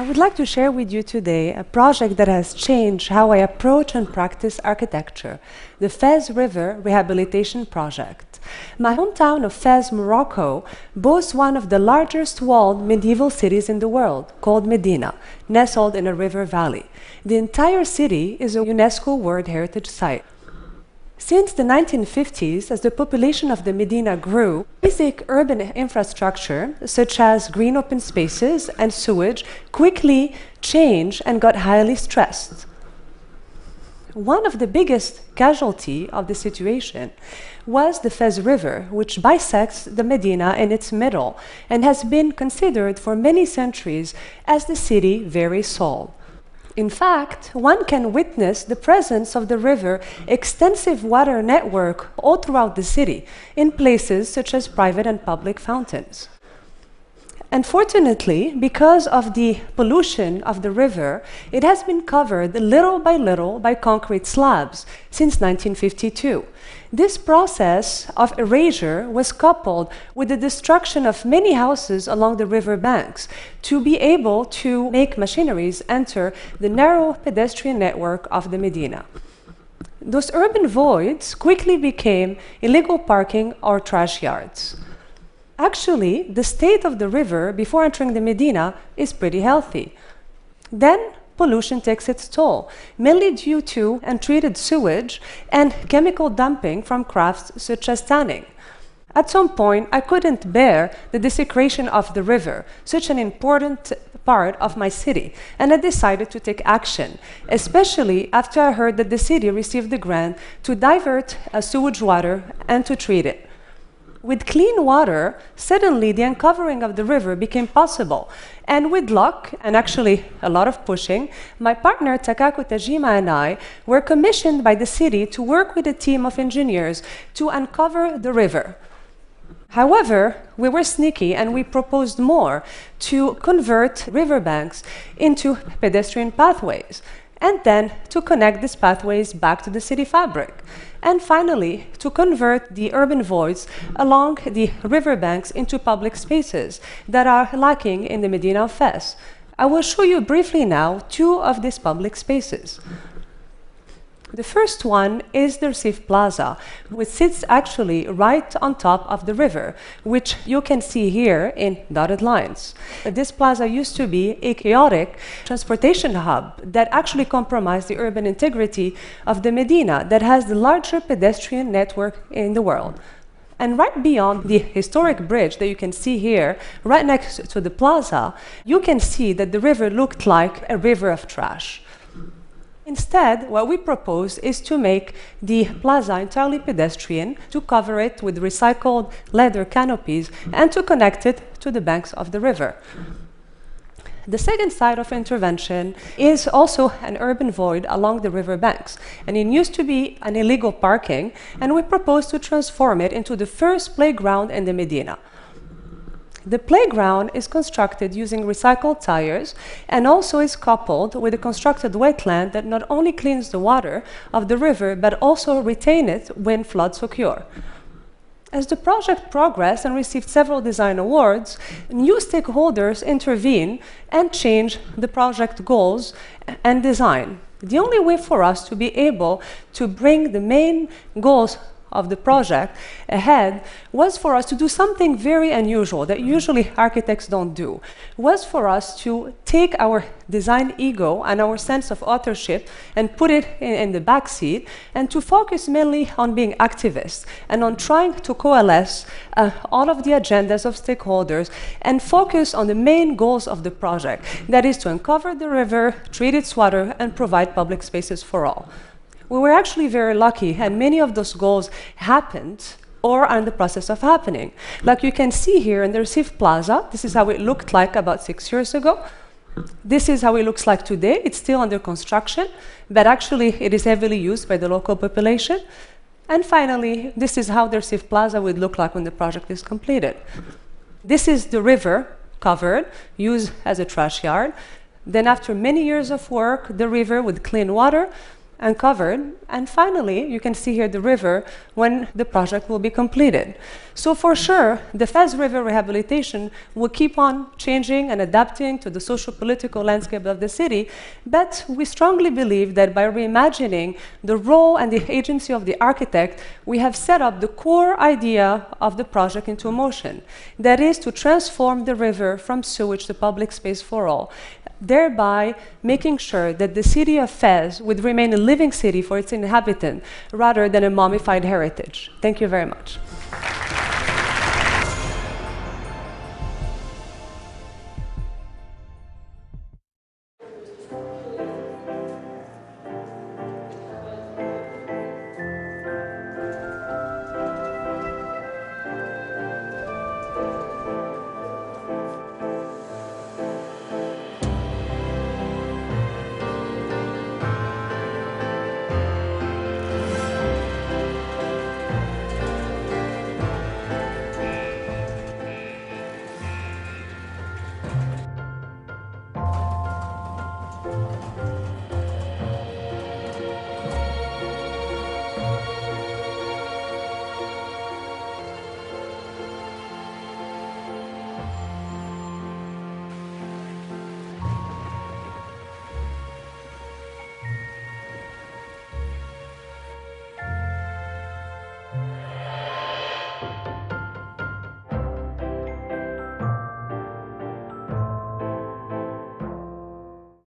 I would like to share with you today a project that has changed how I approach and practice architecture, the Fez River Rehabilitation Project. My hometown of Fez, Morocco, boasts one of the largest walled medieval cities in the world, called Medina, nestled in a river valley. The entire city is a UNESCO World Heritage Site. Since the 1950s, as the population of the Medina grew, basic urban infrastructure, such as green open spaces and sewage, quickly changed and got highly stressed. One of the biggest casualties of the situation was the Fez River, which bisects the Medina in its middle and has been considered for many centuries as the city's very soul. In fact, one can witness the presence of the river's extensive water network all throughout the city, in places such as private and public fountains. Unfortunately, because of the pollution of the river, it has been covered little by concrete slabs since 1952. This process of erasure was coupled with the destruction of many houses along the river banks to be able to make machineries enter the narrow pedestrian network of the Medina. Those urban voids quickly became illegal parking or trash yards. Actually, the state of the river before entering the Medina is pretty healthy. Then, pollution takes its toll, mainly due to untreated sewage and chemical dumping from crafts such as tanning. At some point, I couldn't bear the desecration of the river, such an important part of my city, and I decided to take action, especially after I heard that the city received the grant to divert sewage water and to treat it. With clean water, suddenly the uncovering of the river became possible. And with luck, and actually a lot of pushing, my partner Takako Tajima and I were commissioned by the city to work with a team of engineers to uncover the river. However, we were sneaky and we proposed more to convert riverbanks into pedestrian pathways, and then to connect these pathways back to the city fabric. And finally, to convert the urban voids along the riverbanks into public spaces that are lacking in the Medina of Fez. I will show you briefly now two of these public spaces. The first one is the Recife Plaza, which sits actually right on top of the river, which you can see here in dotted lines. This plaza used to be a chaotic transportation hub that actually compromised the urban integrity of the Medina that has the larger pedestrian network in the world. And right beyond the historic bridge that you can see here, right next to the plaza, you can see that the river looked like a river of trash. Instead, what we propose is to make the plaza entirely pedestrian, to cover it with recycled leather canopies, and to connect it to the banks of the river. The second site of intervention is also an urban void along the river banks, and it used to be an illegal parking, and we propose to transform it into the first playground in the Medina. The playground is constructed using recycled tires and also is coupled with a constructed wetland that not only cleans the water of the river but also retains it when floods occur. As the project progressed and received several design awards, new stakeholders intervened and changed the project goals and design. The only way for us to be able to bring the main goals of the project ahead was for us to do something very unusual that usually architects don't do, was for us to take our design ego and our sense of authorship and put it in the back seat and to focus mainly on being activists and on trying to coalesce all of the agendas of stakeholders and focus on the main goals of the project, that is to uncover the river, treat its water, and provide public spaces for all. We were actually very lucky, and many of those goals happened or are in the process of happening. Like you can see here in the Recife Plaza, this is how it looked like about 6 years ago. This is how it looks like today. It's still under construction, but actually it is heavily used by the local population. And finally, this is how the Recife Plaza would look like when the project is completed. This is the river covered, used as a trash yard. Then after many years of work, the river with clean water, uncovered, and finally, you can see here the river when the project will be completed. So for sure, the Fez River rehabilitation will keep on changing and adapting to the social-political landscape of the city, but we strongly believe that by reimagining the role and the agency of the architect, we have set up the core idea of the project into motion. That is to transform the river from sewage to public space for all, thereby making sure that the city of Fez would remain a living city for its inhabitants rather than a mummified heritage. Thank you very much.